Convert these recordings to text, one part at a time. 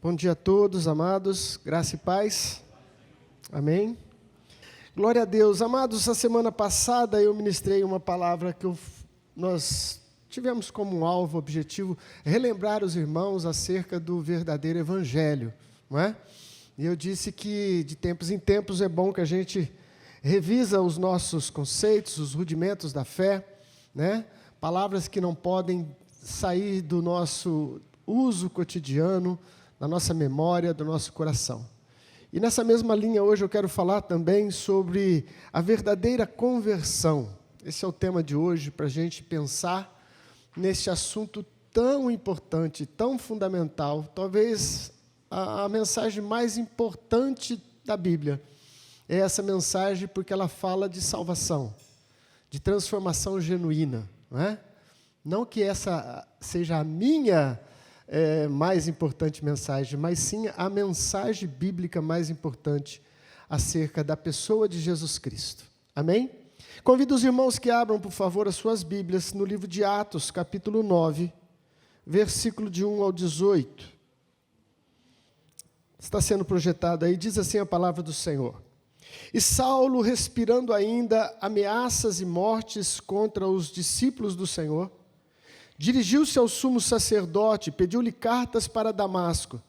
Bom dia a todos, amados, graça e paz, amém? Glória a Deus, amados, a semana passada eu ministrei uma palavra que nós tivemos como alvo, objetivo, relembrar os irmãos acerca do verdadeiro evangelho, não é? E eu disse que de tempos em tempos é bom que a gente revisa os nossos conceitos, os rudimentos da fé, né? Palavras que não podem sair do nosso uso cotidiano, da nossa memória, do nosso coração. E nessa mesma linha hoje eu quero falar também sobre a verdadeira conversão. Esse é o tema de hoje para a gente pensar neste assunto tão importante, tão fundamental, talvez a mensagem mais importante da Bíblia. É essa mensagem porque ela fala de salvação, de transformação genuína, não é? Não que essa seja a minha mais importante mensagem, mas sim a mensagem bíblica mais importante acerca da pessoa de Jesus Cristo. Amém? Convido os irmãos que abram, por favor, as suas Bíblias no livro de Atos, capítulo 9, versículo de 1 ao 18. Está sendo projetado aí, diz assim a palavra do Senhor. E Saulo, respirando ainda ameaças e mortes contra os discípulos do Senhor, dirigiu-se ao sumo sacerdote, pediu-lhe cartas para Damasco,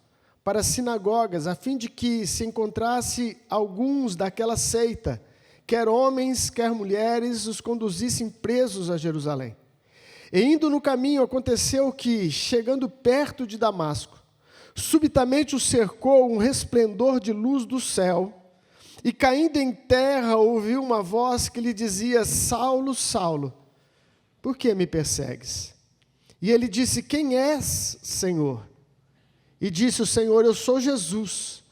para as sinagogas, a fim de que se encontrasse alguns daquela seita, quer homens, quer mulheres, os conduzissem presos a Jerusalém. E indo no caminho, aconteceu que, chegando perto de Damasco, subitamente o cercou um resplendor de luz do céu, e caindo em terra, ouviu uma voz que lhe dizia: Saulo, Saulo, por que me persegues? E ele disse: quem és, Senhor? E disse o Senhor: eu sou Jesus,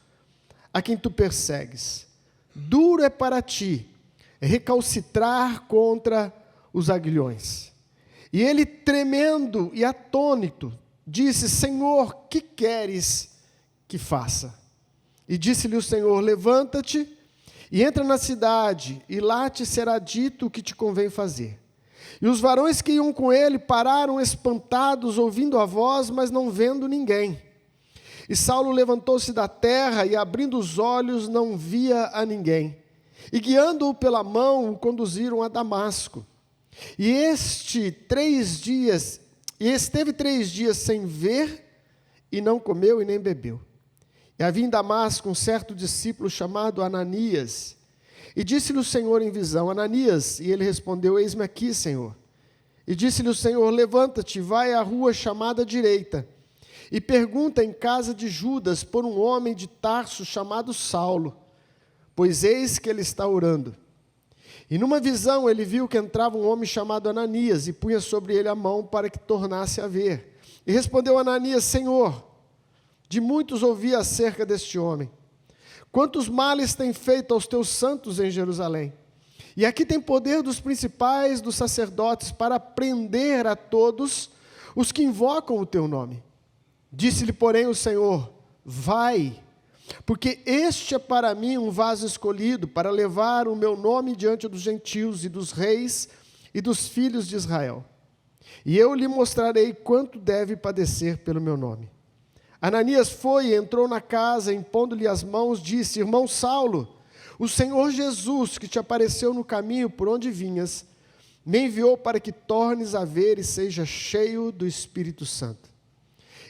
a quem tu persegues. Duro é para ti recalcitrar contra os aguilhões. E ele, tremendo e atônito, disse: Senhor, que queres que faça? E disse-lhe o Senhor: levanta-te e entra na cidade, e lá te será dito o que te convém fazer. E os varões que iam com ele pararam espantados, ouvindo a voz, mas não vendo ninguém. E Saulo levantou-se da terra e, abrindo os olhos, não via a ninguém. E, guiando-o pela mão, o conduziram a Damasco. E esteve 3 dias sem ver, e não comeu e nem bebeu. E havia em Damasco um certo discípulo chamado Ananias. E disse-lhe o Senhor em visão: Ananias, e ele respondeu: eis-me aqui, Senhor. E disse-lhe o Senhor: levanta-te, vai à rua chamada direita, e pergunta em casa de Judas por um homem de Tarso chamado Saulo, pois eis que ele está orando. E numa visão ele viu que entrava um homem chamado Ananias, e punha sobre ele a mão para que tornasse a ver. E respondeu Ananias: Senhor, de muitos ouvi acerca deste homem. Quantos males tem feito aos teus santos em Jerusalém? E aqui tem poder dos principais dos sacerdotes para prender a todos os que invocam o teu nome. Disse-lhe, porém, o Senhor: vai, porque este é para mim um vaso escolhido para levar o meu nome diante dos gentios e dos reis e dos filhos de Israel. E eu lhe mostrarei quanto deve padecer pelo meu nome. Ananias foi e entrou na casa, impondo-lhe as mãos, disse: irmão Saulo, o Senhor Jesus, que te apareceu no caminho por onde vinhas, me enviou para que tornes a ver e seja cheio do Espírito Santo.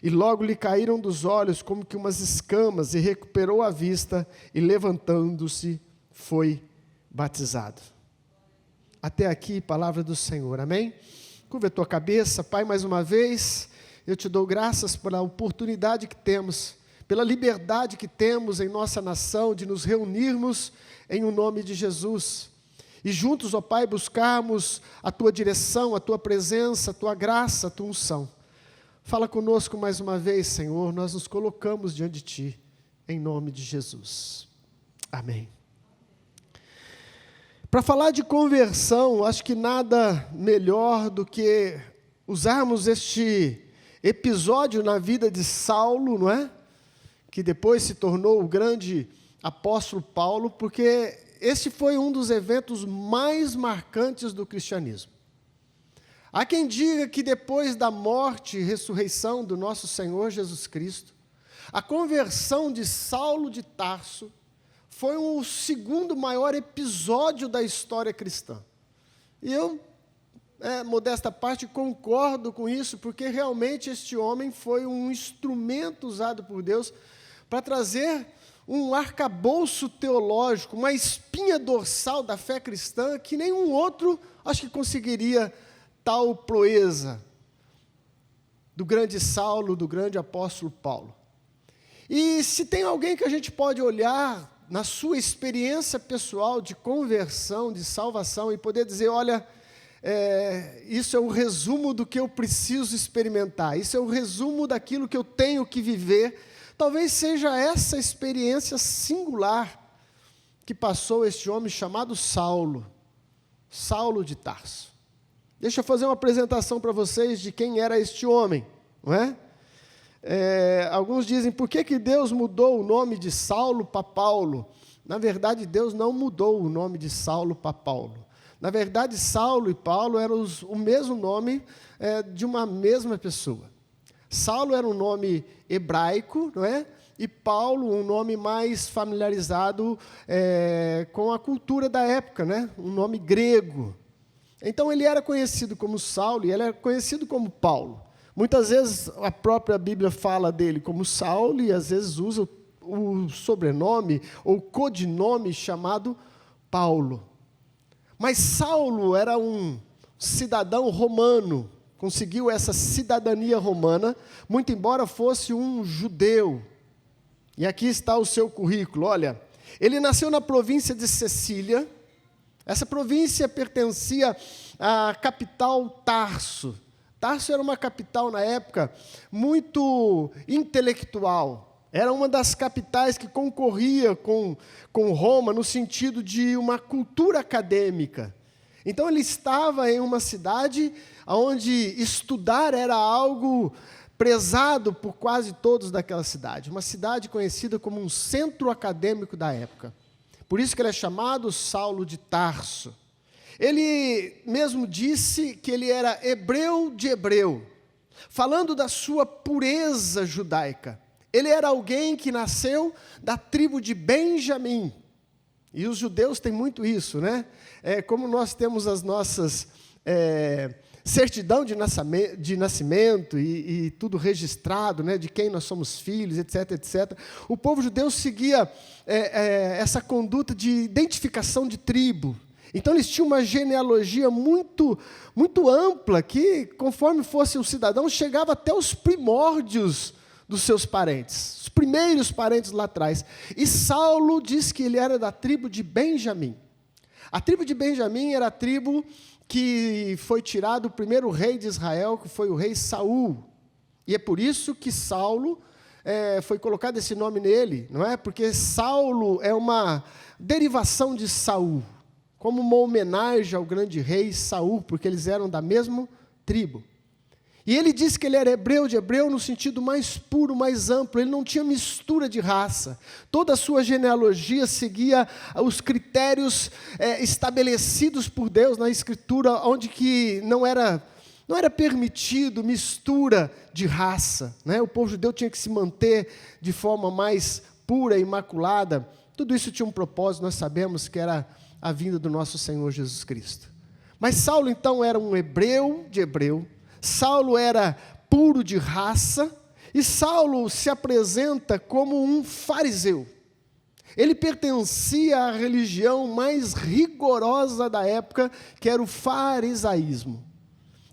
E logo lhe caíram dos olhos como que umas escamas, e recuperou a vista, e levantando-se, foi batizado. Até aqui, palavra do Senhor, amém? Curva a tua cabeça, Pai, mais uma vez. Eu te dou graças pela oportunidade que temos, pela liberdade que temos em nossa nação de nos reunirmos em o nome de Jesus. E juntos, ó Pai, buscarmos a Tua direção, a Tua presença, a Tua graça, a Tua unção. Fala conosco mais uma vez, Senhor, nós nos colocamos diante de Ti, em nome de Jesus. Amém. Para falar de conversão, acho que nada melhor do que usarmos este episódio na vida de Saulo, não é? Que depois se tornou o grande apóstolo Paulo, porque este foi um dos eventos mais marcantes do cristianismo. Há quem diga que depois da morte e ressurreição do nosso Senhor Jesus Cristo, A conversão de Saulo de Tarso foi o segundo maior episódio da história cristã. E eu, modesta parte, concordo com isso, porque realmente este homem foi um instrumento usado por Deus para trazer um arcabouço teológico, uma espinha dorsal da fé cristã que nenhum outro, acho que conseguiria tal proeza do grande Saulo, do grande apóstolo Paulo. E se tem alguém que a gente pode olhar na sua experiência pessoal de conversão, de salvação, e poder dizer, olha, isso é o resumo do que eu preciso experimentar, isso é o resumo daquilo que eu tenho que viver, talvez seja essa experiência singular que passou este homem chamado Saulo, Saulo de Tarso. Deixa eu fazer uma apresentação para vocês de quem era este homem, não é? Alguns dizem, por que Deus mudou o nome de Saulo para Paulo? Na verdade, Deus não mudou o nome de Saulo para Paulo. Na verdade, Saulo e Paulo eram o mesmo nome de uma mesma pessoa. Saulo era um nome hebraico, não é? E Paulo, um nome mais familiarizado com a cultura da época, né? Um nome grego. Então, ele era conhecido como Saulo e ele era conhecido como Paulo. Muitas vezes a própria Bíblia fala dele como Saulo e às vezes usa o sobrenome ou codinome chamado Paulo. Mas Saulo era um cidadão romano, conseguiu essa cidadania romana, muito embora fosse um judeu. E aqui está o seu currículo, olha, ele nasceu na província de Sicília, essa província pertencia à capital Tarso. Tarso era uma capital, na época, muito intelectual. Era uma das capitais que concorria com Roma no sentido de uma cultura acadêmica. Então, ele estava em uma cidade onde estudar era algo prezado por quase todos daquela cidade. Uma cidade conhecida como um centro acadêmico da época. Por isso que ele é chamado Saulo de Tarso. Ele mesmo disse que ele era hebreu de hebreu, falando da sua pureza judaica. Ele era alguém que nasceu da tribo de Benjamim. E os judeus têm muito isso, né? Como nós temos as nossas certidão de nascimento e tudo registrado, né? De quem nós somos filhos, etc, etc. O povo judeu seguia essa conduta de identificação de tribo. Então, eles tinham uma genealogia muito, muito ampla, que, conforme fosse um cidadão, chegava até os primórdios dos seus parentes, os primeiros parentes lá atrás. E Saulo diz que ele era da tribo de Benjamim. A tribo de Benjamim era a tribo que foi tirado o primeiro rei de Israel, que foi o rei Saul. E é por isso que Saulo foi colocado esse nome nele, não é? Porque Saulo é uma derivação de Saul, como uma homenagem ao grande rei Saul, porque eles eram da mesma tribo. E ele disse que ele era hebreu de hebreu no sentido mais puro, mais amplo, ele não tinha mistura de raça. Toda a sua genealogia seguia os critérios estabelecidos por Deus na Escritura, onde que não era permitido mistura de raça, né? O povo judeu tinha que se manter de forma mais pura, imaculada. Tudo isso tinha um propósito, nós sabemos que era a vinda do nosso Senhor Jesus Cristo. Mas Saulo, então, era um hebreu de hebreu, Saulo era puro de raça, e Saulo se apresenta como um fariseu. Ele pertencia à religião mais rigorosa da época, que era o farisaísmo,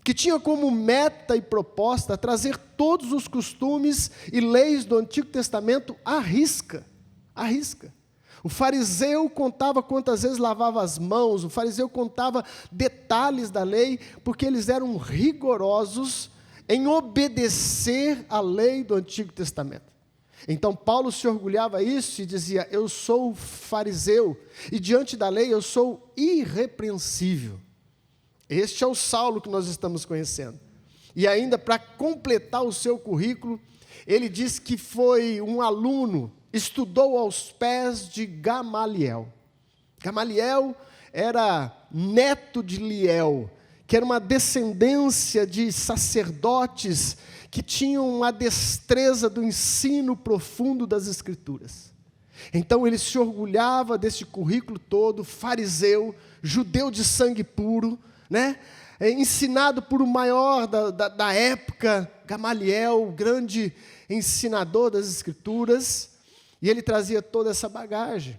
que tinha como meta e proposta trazer todos os costumes e leis do Antigo Testamento à risca. O fariseu contava quantas vezes lavava as mãos, o fariseu contava detalhes da lei, porque eles eram rigorosos em obedecer à lei do Antigo Testamento. Então Paulo se orgulhava disso e dizia, eu sou fariseu, e diante da lei eu sou irrepreensível. Este é o Saulo que nós estamos conhecendo. E ainda para completar o seu currículo, ele diz que foi um aluno, estudou aos pés de Gamaliel. Gamaliel era neto de Liel, que era uma descendência de sacerdotes que tinham uma destreza do ensino profundo das Escrituras. Então ele se orgulhava desse currículo todo, fariseu, judeu de sangue puro, né? Ensinado por o maior da época, Gamaliel, o grande ensinador das Escrituras, e ele trazia toda essa bagagem,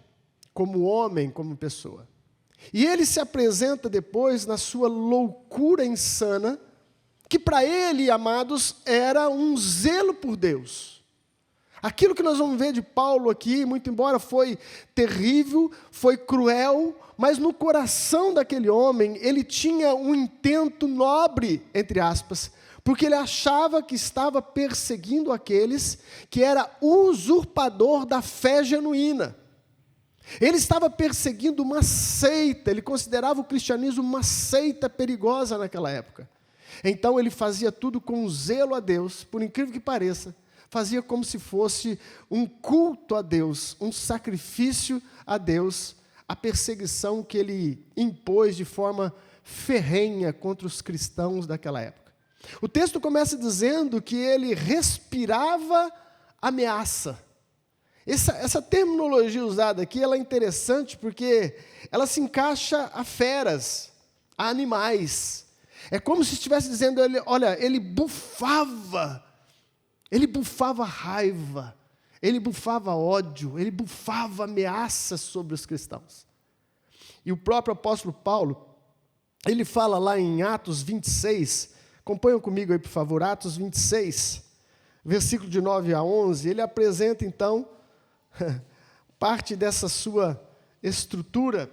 como homem, como pessoa. E ele se apresenta depois na sua loucura insana, que para ele, amados, era um zelo por Deus. Aquilo que nós vamos ver de Paulo aqui, muito embora foi terrível, foi cruel, mas no coração daquele homem, ele tinha um intento nobre, entre aspas, porque ele achava que estava perseguindo aqueles que era usurpador da fé genuína. Ele estava perseguindo uma seita, ele considerava o cristianismo uma seita perigosa naquela época. Então ele fazia tudo com zelo a Deus, por incrível que pareça, fazia como se fosse um culto a Deus, um sacrifício a Deus, a perseguição que ele impôs de forma ferrenha contra os cristãos daquela época. O texto começa dizendo que ele respirava ameaça. Essa terminologia usada aqui, ela é interessante porque ela se encaixa a feras, a animais. É como se estivesse dizendo, ele bufava raiva, ele bufava ódio, ele bufava ameaças sobre os cristãos. E o próprio apóstolo Paulo, ele fala lá em Atos 26, acompanham comigo aí, por favor, Atos 26, versículo de 9 a 11, ele apresenta então parte dessa sua estrutura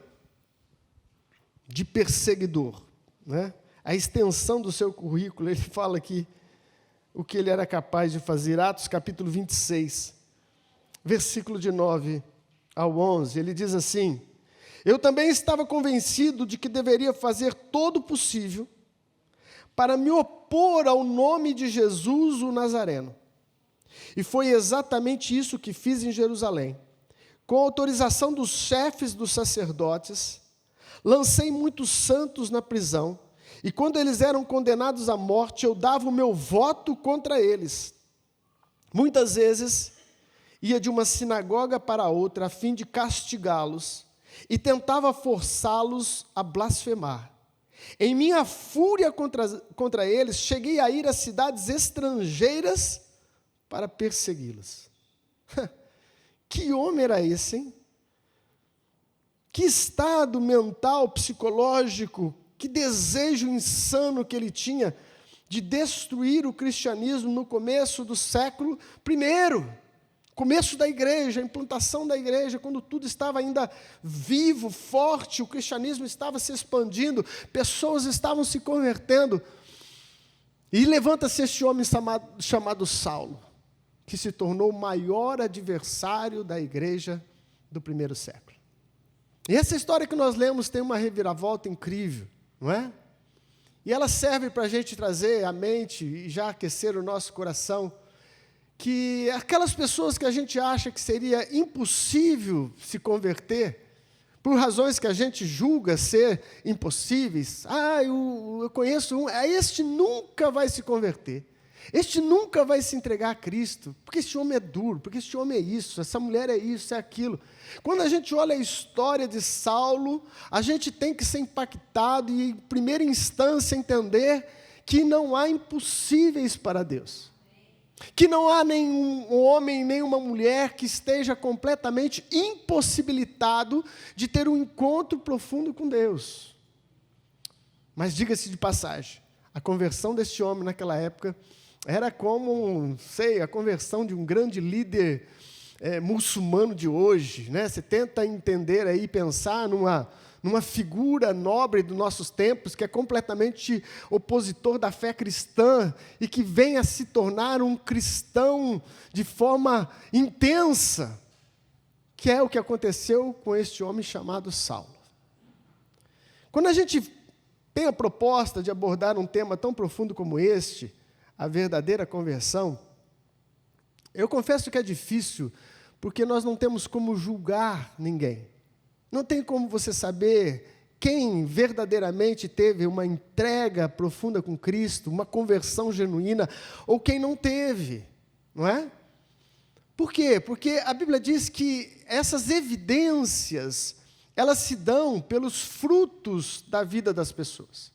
de perseguidor, né? A extensão do seu currículo, ele fala aqui o que ele era capaz de fazer. Atos capítulo 26, versículo de 9 ao 11, ele diz assim: eu também estava convencido de que deveria fazer todo o possível para me opor ao nome de Jesus o Nazareno. E foi exatamente isso que fiz em Jerusalém. Com autorização dos chefes dos sacerdotes, lancei muitos santos na prisão, e quando eles eram condenados à morte, eu dava o meu voto contra eles. Muitas vezes, ia de uma sinagoga para outra, a fim de castigá-los, e tentava forçá-los a blasfemar. Em minha fúria contra eles, cheguei a ir a cidades estrangeiras para persegui-los. Que homem era esse, hein? Que estado mental, psicológico, que desejo insano que ele tinha de destruir o cristianismo no começo do século I, começo da igreja, a implantação da igreja, quando tudo estava ainda vivo, forte, o cristianismo estava se expandindo, pessoas estavam se convertendo. E levanta-se este homem chamado Saulo, que se tornou o maior adversário da igreja do primeiro século. E essa história que nós lemos tem uma reviravolta incrível, não é? E ela serve para a gente trazer à mente e já aquecer o nosso coração, que aquelas pessoas que a gente acha que seria impossível se converter, por razões que a gente julga ser impossíveis, eu conheço um, este nunca vai se converter. Este nunca vai se entregar a Cristo, porque este homem é duro, porque este homem é isso, essa mulher é isso, é aquilo. Quando a gente olha a história de Saulo, a gente tem que ser impactado e, em primeira instância, entender que não há impossíveis para Deus. Que não há nenhum homem, nenhuma mulher que esteja completamente impossibilitado de ter um encontro profundo com Deus. Mas diga-se de passagem, a conversão deste homem naquela época era como, a conversão de um grande líder muçulmano de hoje, né? Você tenta entender aí, pensar numa figura nobre dos nossos tempos, que é completamente opositor da fé cristã, e que vem a se tornar um cristão de forma intensa, que é o que aconteceu com este homem chamado Saulo. Quando a gente tem a proposta de abordar um tema tão profundo como este, a verdadeira conversão, eu confesso que é difícil, porque nós não temos como julgar ninguém. Não tem como você saber quem verdadeiramente teve uma entrega profunda com Cristo, uma conversão genuína, ou quem não teve, não é? Por quê? Porque a Bíblia diz que essas evidências, elas se dão pelos frutos da vida das pessoas.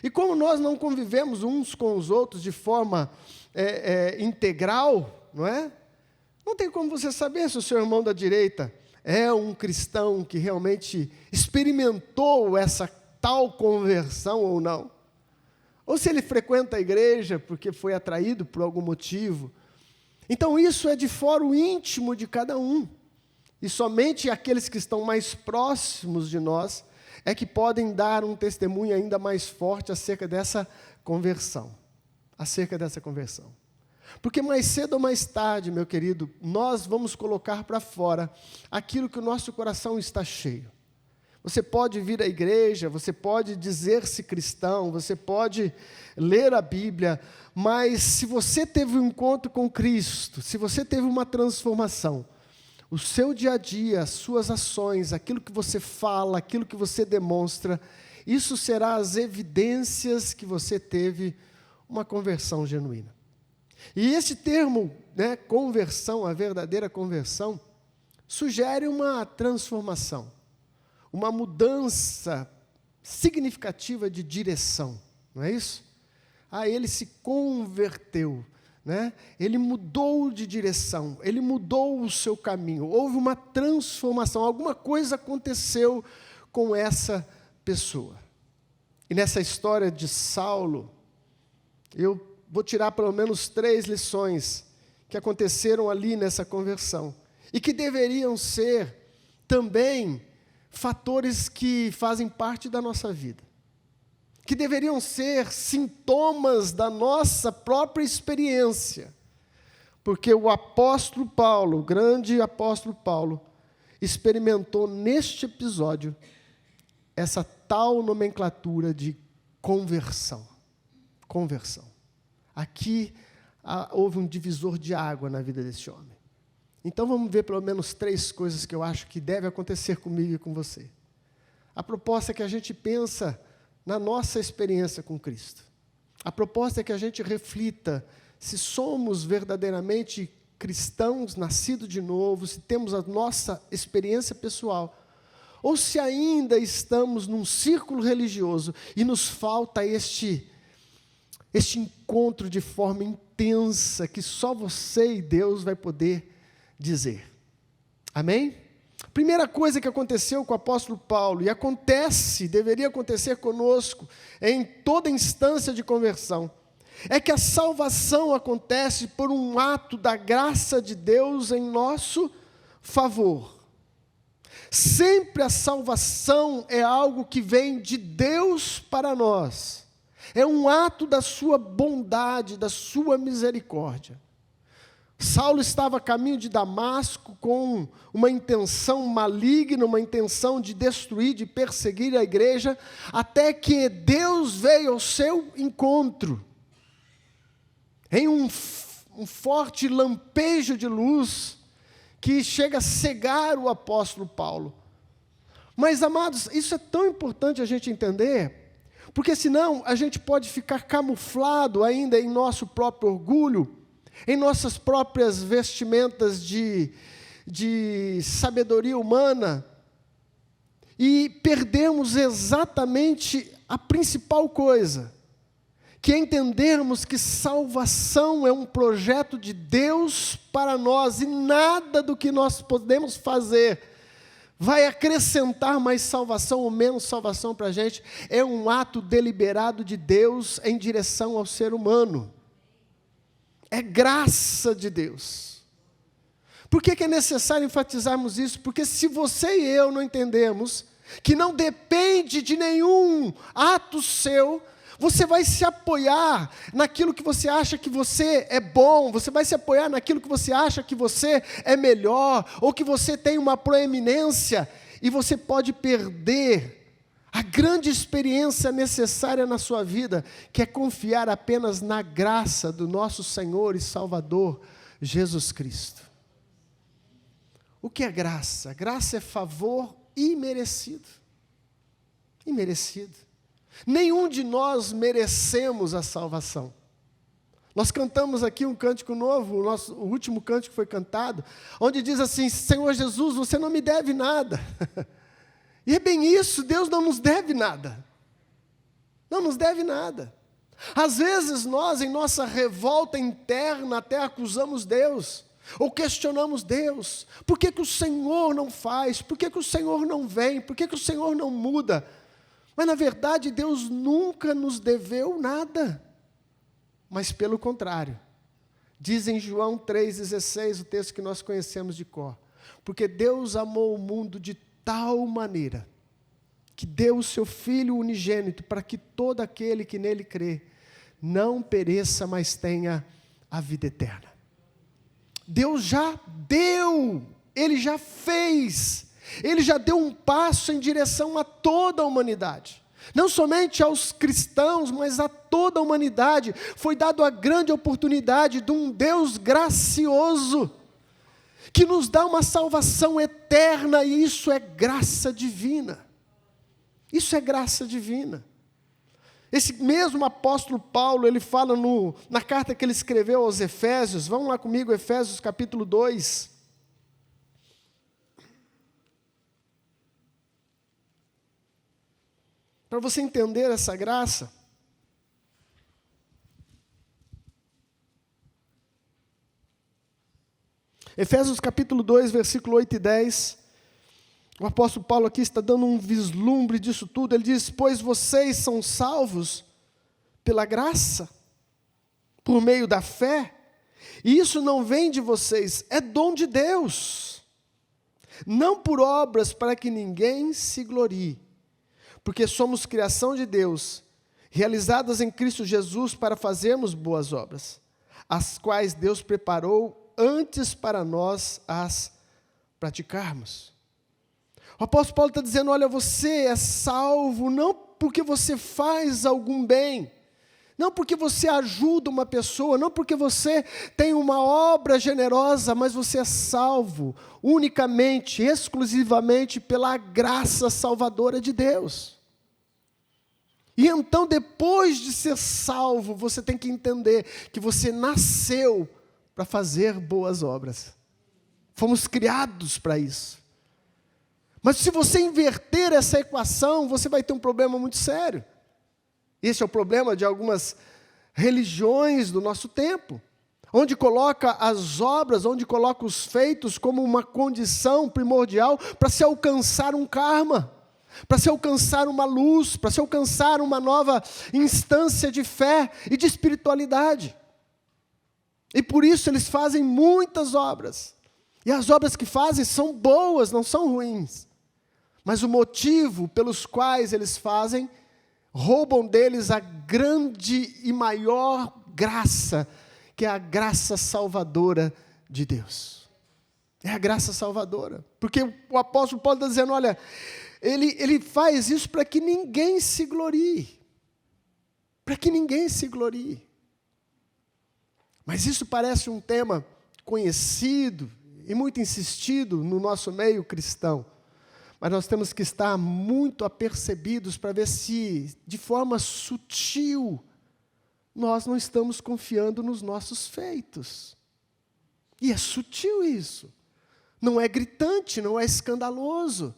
E como nós não convivemos uns com os outros de forma integral, não é? Não tem como você saber se o seu irmão da direita é um cristão que realmente experimentou essa tal conversão ou não. Ou se ele frequenta a igreja porque foi atraído por algum motivo. Então isso é de fora o íntimo de cada um. E somente aqueles que estão mais próximos de nós é que podem dar um testemunho ainda mais forte acerca dessa conversão. Acerca dessa conversão. Porque mais cedo ou mais tarde, meu querido, nós vamos colocar para fora aquilo que o nosso coração está cheio. Você pode vir à igreja, você pode dizer-se cristão, você pode ler a Bíblia, mas se você teve um encontro com Cristo, se você teve uma transformação, o seu dia a dia, as suas ações, aquilo que você fala, aquilo que você demonstra, isso será as evidências que você teve uma conversão genuína. E esse termo, né, conversão, a verdadeira conversão, sugere uma transformação, uma mudança significativa de direção, não é isso? Ele se converteu, né? Ele mudou de direção, ele mudou o seu caminho, houve uma transformação, alguma coisa aconteceu com essa pessoa. E nessa história de Saulo, eu vou tirar pelo menos 3 lições que aconteceram ali nessa conversão e que deveriam ser também fatores que fazem parte da nossa vida, que deveriam ser sintomas da nossa própria experiência, porque o apóstolo Paulo, o grande apóstolo Paulo, experimentou neste episódio essa tal nomenclatura de conversão. Conversão. Aqui houve um divisor de água na vida desse homem. Então vamos ver pelo menos 3 coisas que eu acho que deve acontecer comigo e com você. A proposta é que a gente pensa na nossa experiência com Cristo. A proposta é que a gente reflita se somos verdadeiramente cristãos, nascidos de novo, se temos a nossa experiência pessoal, ou se ainda estamos num círculo religioso e nos falta este encontro de forma intensa que só você e Deus vai poder dizer. Amém? Primeira coisa que aconteceu com o apóstolo Paulo, e acontece, deveria acontecer conosco, em toda instância de conversão, é que a salvação acontece por um ato da graça de Deus em nosso favor. Sempre a salvação é algo que vem de Deus para nós. É um ato da sua bondade, da sua misericórdia. Saulo estava a caminho de Damasco com uma intenção maligna, uma intenção de destruir, de perseguir a igreja, até que Deus veio ao seu encontro, em um forte lampejo de luz, que chega a cegar o apóstolo Paulo. Mas, amados, isso é tão importante a gente entender, porque senão a gente pode ficar camuflado ainda em nosso próprio orgulho, em nossas próprias vestimentas de sabedoria humana, e perdemos exatamente a principal coisa, que é entendermos que salvação é um projeto de Deus para nós, e nada do que nós podemos fazer vai acrescentar mais salvação ou menos salvação para a gente. É um ato deliberado de Deus em direção ao ser humano. É graça de Deus. Por que é necessário enfatizarmos isso? Porque se você e eu não entendemos que não depende de nenhum ato seu, você vai se apoiar naquilo que você acha que você é bom, você vai se apoiar naquilo que você acha que você é melhor, ou que você tem uma proeminência, e você pode perder a grande experiência necessária na sua vida, que é confiar apenas na graça do nosso Senhor e Salvador, Jesus Cristo. O que é graça? Graça é favor imerecido. Imerecido. Nenhum de nós merecemos a salvação. Nós cantamos aqui um cântico novo, o último cântico foi cantado, onde diz assim: Senhor Jesus, você não me deve nada. E é bem isso, Deus não nos deve nada. Não nos deve nada. Às vezes nós, em nossa revolta interna, até acusamos Deus, ou questionamos Deus. Por que o Senhor não faz? Por que o Senhor não vem? Por que o Senhor não muda? Mas na verdade Deus nunca nos deveu nada. Mas pelo contrário, diz em João 3,16, o texto que nós conhecemos de cor: porque Deus amou o mundo de tal maneira, que deu o seu Filho unigênito, para que todo aquele que nele crê, não pereça, mas tenha a vida eterna. Deus já deu, Ele já fez, Ele já deu um passo em direção a toda a humanidade. Não somente aos cristãos, mas a toda a humanidade. Foi dado a grande oportunidade de um Deus gracioso, que nos dá uma salvação eterna, e isso é graça divina. Isso é graça divina. Esse mesmo apóstolo Paulo, ele fala na carta que ele escreveu aos Efésios, vamos lá comigo, Efésios capítulo 2. Para você entender essa graça, Efésios capítulo 2, versículo 8 e 10, o apóstolo Paulo aqui está dando um vislumbre disso tudo. Ele diz: pois vocês são salvos pela graça, por meio da fé, e isso não vem de vocês, é dom de Deus, não por obras para que ninguém se glorie, porque somos criação de Deus, realizadas em Cristo Jesus para fazermos boas obras, as quais Deus preparou antes para nós as praticarmos. O apóstolo Paulo está dizendo: olha, você é salvo não porque você faz algum bem, não porque você ajuda uma pessoa, não porque você tem uma obra generosa, mas você é salvo unicamente, exclusivamente pela graça salvadora de Deus. E então, depois de ser salvo, você tem que entender que você nasceu para fazer boas obras. Fomos criados para isso. Mas se você inverter essa equação, você vai ter um problema muito sério. Esse é o problema de algumas religiões do nosso tempo, onde coloca as obras, onde coloca os feitos como uma condição primordial para se alcançar um karma, para se alcançar uma luz, para se alcançar uma nova instância de fé e de espiritualidade. E por isso eles fazem muitas obras. E as obras que fazem são boas, não são ruins. Mas o motivo pelos quais eles fazem, roubam deles a grande e maior graça, que é a graça salvadora de Deus. É a graça salvadora. Porque o apóstolo Paulo está dizendo: olha, ele faz isso para que ninguém se glorie. Para que ninguém se glorie. Mas isso parece um tema conhecido e muito insistido no nosso meio cristão. Mas nós temos que estar muito apercebidos para ver se, de forma sutil, nós não estamos confiando nos nossos feitos. E é sutil isso. Não é gritante, não é escandaloso.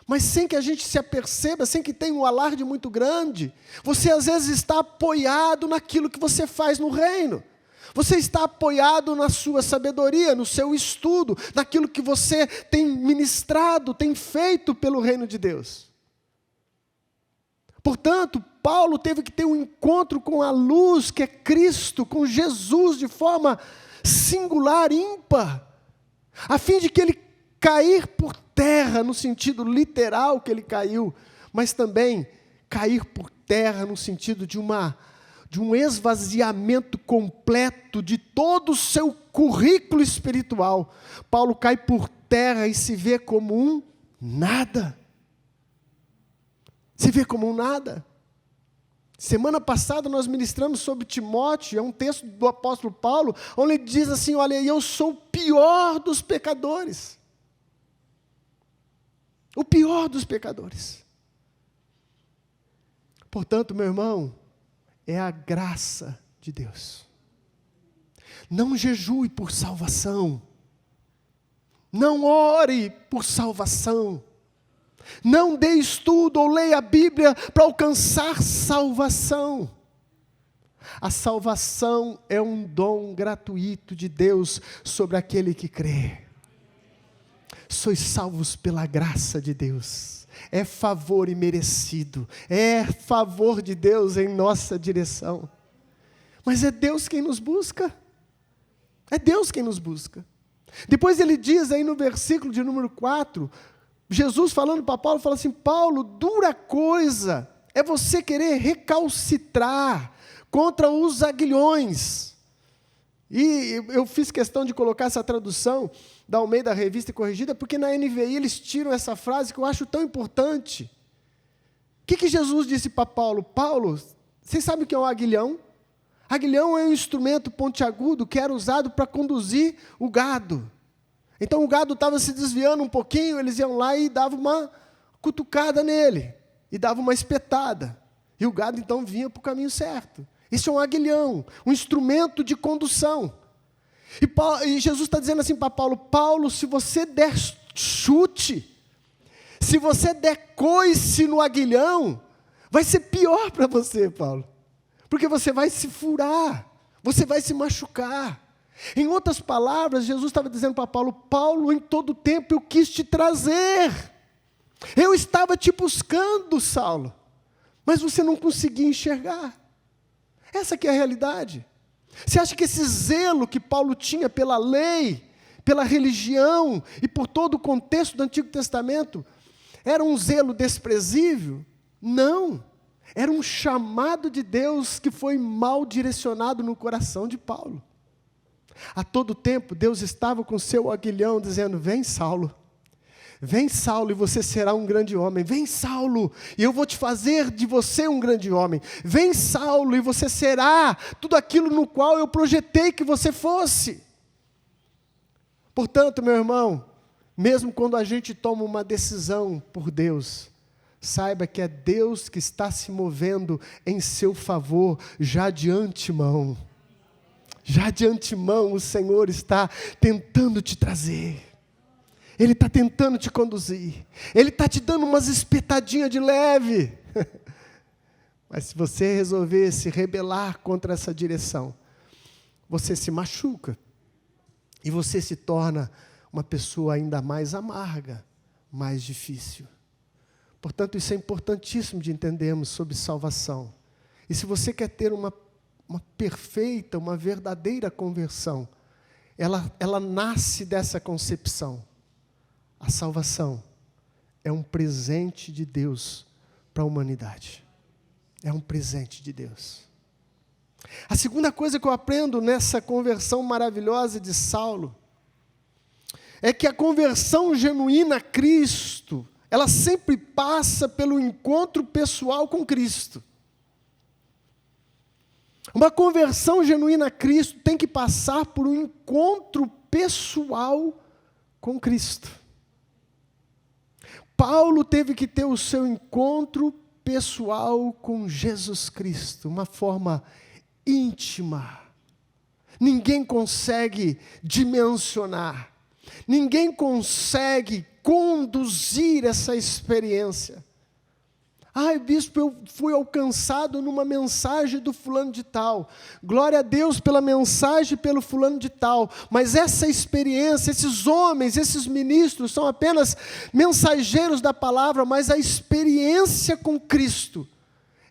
Mas sem que a gente se aperceba, sem que tenha um alarde muito grande, você às vezes está apoiado naquilo que você faz no reino. Você está apoiado na sua sabedoria, no seu estudo, naquilo que você tem ministrado, tem feito pelo reino de Deus. Portanto, Paulo teve que ter um encontro com a luz que é Cristo, com Jesus, de forma singular, ímpar, a fim de que ele cair por terra, no sentido literal que ele caiu, mas também cair por terra no sentido de um esvaziamento completo de todo o seu currículo espiritual. Paulo cai por terra e se vê como um nada. Se vê como um nada. Semana passada nós ministramos sobre Timóteo, é um texto do apóstolo Paulo, onde ele diz assim: olha, eu sou o pior dos pecadores. O pior dos pecadores. Portanto, meu irmão, é a graça de Deus. Não jejue por salvação. Não ore por salvação. Não dê estudo ou leia a Bíblia para alcançar salvação. A salvação é um dom gratuito de Deus sobre aquele que crê. Sois salvos pela graça de Deus. É favor imerecido. É favor de Deus em nossa direção. Mas é Deus quem nos busca. É Deus quem nos busca. Depois ele diz aí no versículo de número 4, Jesus falando para Paulo, fala assim: Paulo, dura coisa é você querer recalcitrar contra os aguilhões. E eu fiz questão de colocar essa tradução da Almeida Revista e Corrigida, porque na NVI eles tiram essa frase que eu acho tão importante. O que Jesus disse para Paulo? Paulo, vocês sabem o que é um aguilhão? Aguilhão é um instrumento pontiagudo que era usado para conduzir o gado. Então o gado estava se desviando um pouquinho, eles iam lá e davam uma cutucada nele, e davam uma espetada. E o gado então vinha para o caminho certo. Isso é um aguilhão, um instrumento de condução. E Jesus está dizendo assim para Paulo: Paulo, se você der chute, se você der coice no aguilhão, vai ser pior para você, Paulo. Porque você vai se furar, você vai se machucar. Em outras palavras, Jesus estava dizendo para Paulo: Paulo, em todo tempo eu quis te trazer. Eu estava te buscando, Saulo, mas você não conseguia enxergar. Essa que é a realidade. Você acha que esse zelo que Paulo tinha pela lei, pela religião e por todo o contexto do Antigo Testamento era um zelo desprezível? Não. Era um chamado de Deus que foi mal direcionado no coração de Paulo. A todo tempo, Deus estava com seu aguilhão dizendo: vem, Saulo. Vem, Saulo, e você será um grande homem. Vem, Saulo, e eu vou te fazer de você um grande homem. Vem, Saulo, e você será tudo aquilo no qual eu projetei que você fosse. Portanto, meu irmão, mesmo quando a gente toma uma decisão por Deus, saiba que é Deus que está se movendo em seu favor já de antemão. Já de antemão o Senhor está tentando te trazer. Ele está tentando te conduzir. Ele está te dando umas espetadinhas de leve. Mas se você resolver se rebelar contra essa direção, você se machuca. E você se torna uma pessoa ainda mais amarga, mais difícil. Portanto, isso é importantíssimo de entendermos sobre salvação. E se você quer ter uma perfeita, uma verdadeira conversão, ela nasce dessa concepção. A salvação é um presente de Deus para a humanidade. É um presente de Deus. A segunda coisa que eu aprendo nessa conversão maravilhosa de Saulo é que a conversão genuína a Cristo, ela sempre passa pelo encontro pessoal com Cristo. Uma conversão genuína a Cristo tem que passar por um encontro pessoal com Cristo. Paulo teve que ter o seu encontro pessoal com Jesus Cristo, uma forma íntima. Ninguém consegue dimensionar, ninguém consegue conduzir essa experiência. Ai, bispo, eu fui alcançado numa mensagem do fulano de tal. Glória a Deus pela mensagem pelo fulano de tal. Mas essa experiência, esses homens, esses ministros são apenas mensageiros da palavra, mas a experiência com Cristo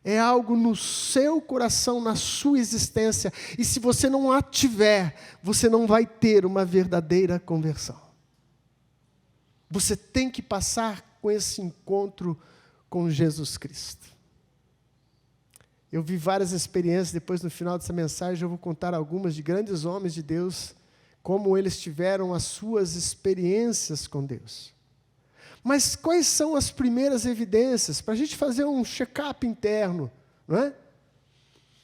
é algo no seu coração, na sua existência. E se você não a tiver, você não vai ter uma verdadeira conversão. Você tem que passar com esse encontro com Jesus Cristo. Eu vi várias experiências, depois no final dessa mensagem eu vou contar algumas de grandes homens de Deus, como eles tiveram as suas experiências com Deus. Mas quais são as primeiras evidências? Para a gente fazer um check-up interno, não é?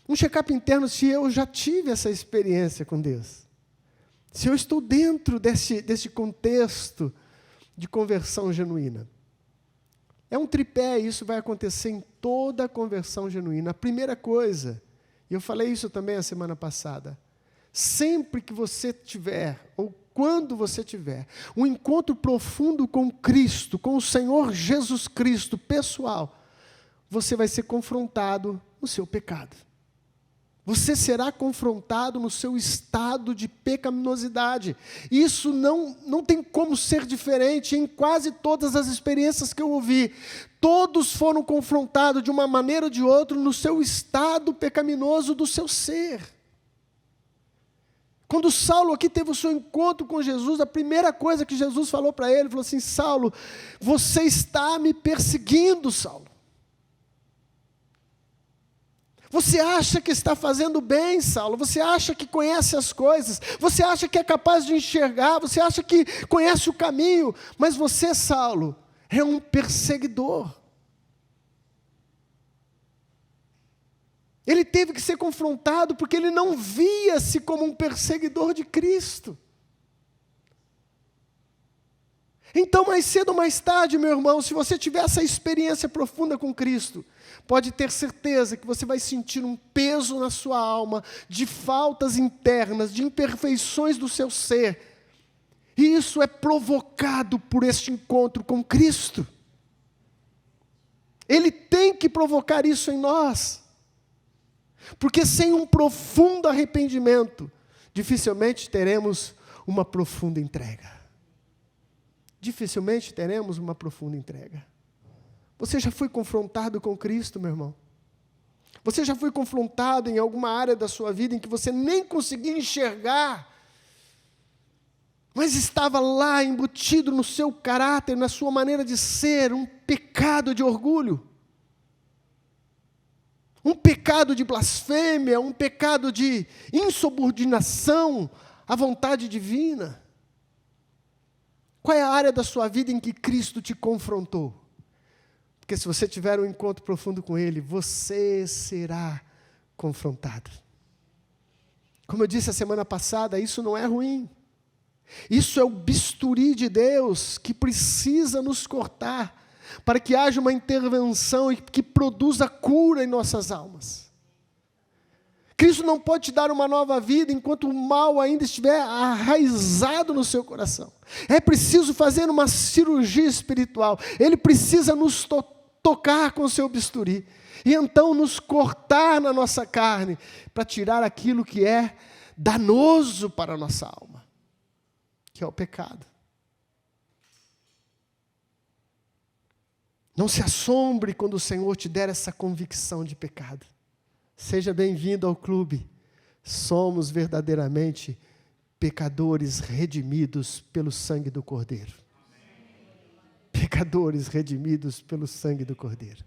Um check-up interno se eu já tive essa experiência com Deus. Se eu estou dentro desse contexto de conversão genuína. É um tripé, e isso vai acontecer em toda a conversão genuína. A primeira coisa, e eu falei isso também a semana passada, sempre que você tiver, ou quando você tiver, um encontro profundo com Cristo, com o Senhor Jesus Cristo, pessoal, você vai ser confrontado no seu pecado. Você será confrontado no seu estado de pecaminosidade. Isso não tem como ser diferente em quase todas as experiências que eu ouvi. Todos foram confrontados de uma maneira ou de outra no seu estado pecaminoso do seu ser. Quando Saulo aqui teve o seu encontro com Jesus, a primeira coisa que Jesus falou para ele, falou assim: Saulo, você está me perseguindo, Saulo. Você acha que está fazendo bem, Saulo? Você acha que conhece as coisas? Você acha que é capaz de enxergar? Você acha que conhece o caminho? Mas você, Saulo, é um perseguidor. Ele teve que ser confrontado porque ele não via-se como um perseguidor de Cristo. Então, mais cedo ou mais tarde, meu irmão, se você tiver essa experiência profunda com Cristo, pode ter certeza que você vai sentir um peso na sua alma de faltas internas, de imperfeições do seu ser. E isso é provocado por este encontro com Cristo. Ele tem que provocar isso em nós. Porque sem um profundo arrependimento, dificilmente teremos uma profunda entrega. Dificilmente teremos uma profunda entrega. Você já foi confrontado com Cristo, meu irmão? Você já foi confrontado em alguma área da sua vida em que você nem conseguia enxergar, mas estava lá embutido no seu caráter, na sua maneira de ser, um pecado de orgulho, um pecado de blasfêmia, um pecado de insubordinação à vontade divina? Qual é a área da sua vida em que Cristo te confrontou? Porque se você tiver um encontro profundo com Ele, você será confrontado. Como eu disse a semana passada, isso não é ruim. Isso é o bisturi de Deus que precisa nos cortar para que haja uma intervenção e que produza cura em nossas almas. Cristo não pode te dar uma nova vida enquanto o mal ainda estiver arraizado no seu coração. É preciso fazer uma cirurgia espiritual. Ele precisa nos tocar com o seu bisturi. E então nos cortar na nossa carne para tirar aquilo que é danoso para a nossa alma, que é o pecado. Não se assombre quando o Senhor te der essa convicção de pecado. Seja bem-vindo ao clube. Somos verdadeiramente pecadores redimidos pelo sangue do Cordeiro. Pecadores redimidos pelo sangue do Cordeiro.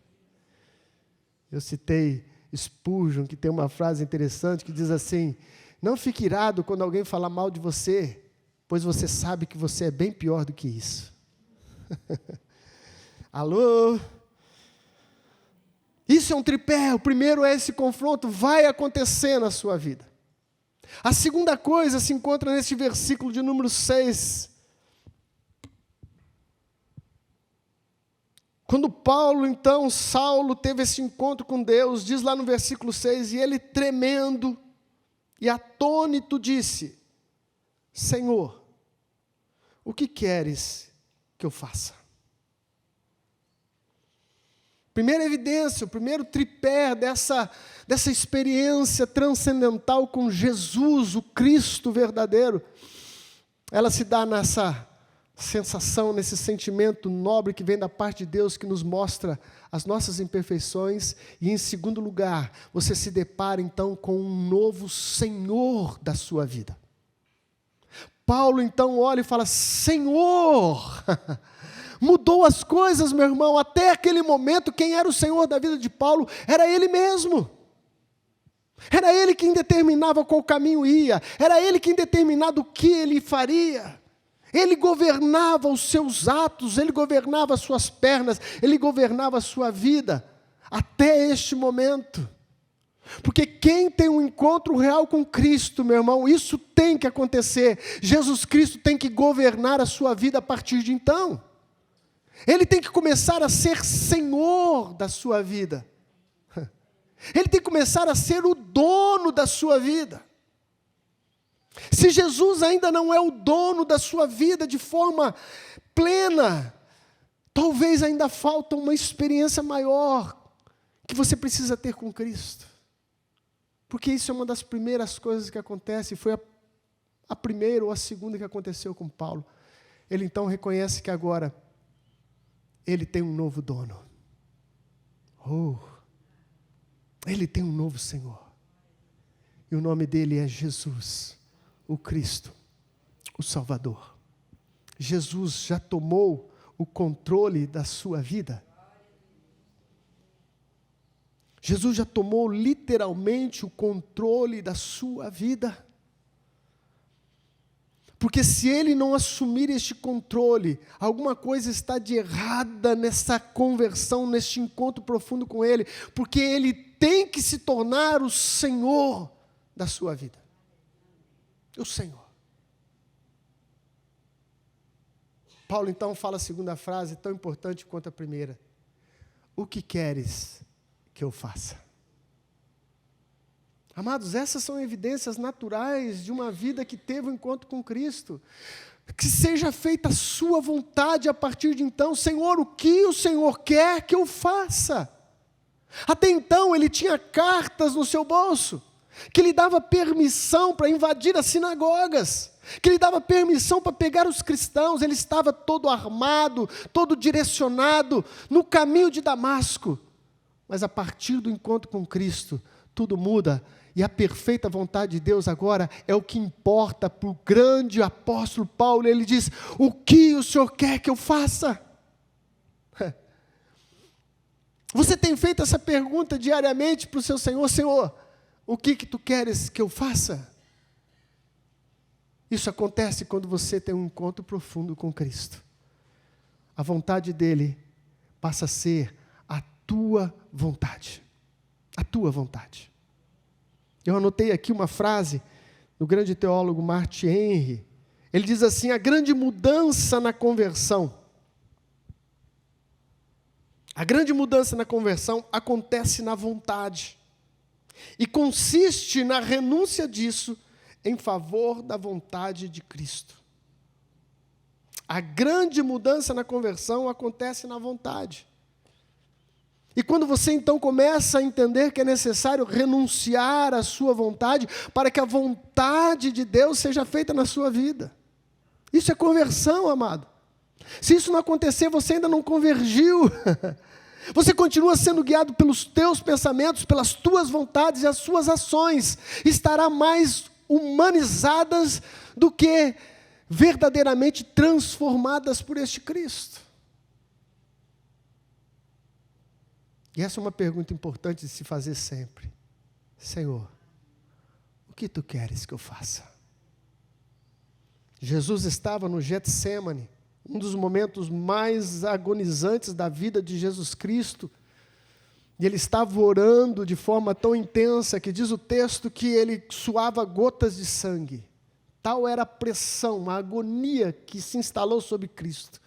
Eu citei Spurgeon, que tem uma frase interessante que diz assim: não fique irado quando alguém falar mal de você, pois você sabe que você é bem pior do que isso. Alô? Isso é um tripé. O primeiro é esse confronto, vai acontecer na sua vida. A segunda coisa se encontra nesse versículo de número 6. Quando Saulo teve esse encontro com Deus, diz lá no versículo 6, e ele tremendo e atônito disse: Senhor, o que queres que eu faça? Primeira evidência, o primeiro tripé dessa experiência transcendental com Jesus, o Cristo verdadeiro, ela se dá nessa sensação, nesse sentimento nobre que vem da parte de Deus, que nos mostra as nossas imperfeições, e em segundo lugar, você se depara então com um novo Senhor da sua vida. Paulo então olha e fala: Senhor! Mudou as coisas, meu irmão. Até aquele momento, quem era o Senhor da vida de Paulo era Ele mesmo. Era Ele quem determinava qual caminho ia. Era Ele quem determinava o que Ele faria. Ele governava os seus atos, Ele governava as suas pernas, Ele governava a sua vida. Até este momento. Porque quem tem um encontro real com Cristo, meu irmão, isso tem que acontecer. Jesus Cristo tem que governar a sua vida a partir de então. Ele tem que começar a ser senhor da sua vida. Ele tem que começar a ser o dono da sua vida. Se Jesus ainda não é o dono da sua vida de forma plena, talvez ainda falta uma experiência maior que você precisa ter com Cristo. Porque isso é uma das primeiras coisas que acontece, foi a primeira ou a segunda que aconteceu com Paulo. Ele então reconhece que agora ele tem um novo dono. Ele tem um novo Senhor. E o nome dele é Jesus, o Cristo, o Salvador. Jesus já tomou o controle da sua vida. Jesus já tomou literalmente o controle da sua vida. Porque se ele não assumir este controle, alguma coisa está de errada nessa conversão, neste encontro profundo com ele, porque ele tem que se tornar o Senhor da sua vida. O Senhor. Paulo então fala a segunda frase, tão importante quanto a primeira. O que queres que eu faça? Amados, essas são evidências naturais de uma vida que teve um encontro com Cristo. Que seja feita a sua vontade a partir de então. Senhor, o que o Senhor quer que eu faça? Até então ele tinha cartas no seu bolso, que lhe dava permissão para invadir as sinagogas, que lhe dava permissão para pegar os cristãos. Ele estava todo armado, todo direcionado, no caminho de Damasco. Mas a partir do encontro com Cristo, tudo muda. E a perfeita vontade de Deus agora é o que importa para o grande apóstolo Paulo. Ele diz, o que o Senhor quer que eu faça? Você tem feito essa pergunta diariamente para o seu Senhor? Senhor, o que tu queres que eu faça? Isso acontece quando você tem um encontro profundo com Cristo. A vontade dele passa a ser a tua vontade. A tua vontade. Eu anotei aqui uma frase do grande teólogo Martin Henry. Ele diz assim, a grande mudança na conversão. A grande mudança na conversão acontece na vontade. E consiste na renúncia disso em favor da vontade de Cristo. A grande mudança na conversão acontece na vontade. E quando você então começa a entender que é necessário renunciar à sua vontade para que a vontade de Deus seja feita na sua vida. Isso é conversão, amado. Se isso não acontecer, você ainda não convergiu. Você continua sendo guiado pelos teus pensamentos, pelas tuas vontades e as suas ações. Estará mais humanizadas do que verdadeiramente transformadas por este Cristo. E essa é uma pergunta importante de se fazer sempre. Senhor, o que tu queres que eu faça? Jesus estava no Getsêmani, um dos momentos mais agonizantes da vida de Jesus Cristo. E ele estava orando de forma tão intensa que diz o texto que ele suava gotas de sangue. Tal era a pressão, a agonia que se instalou sobre Cristo.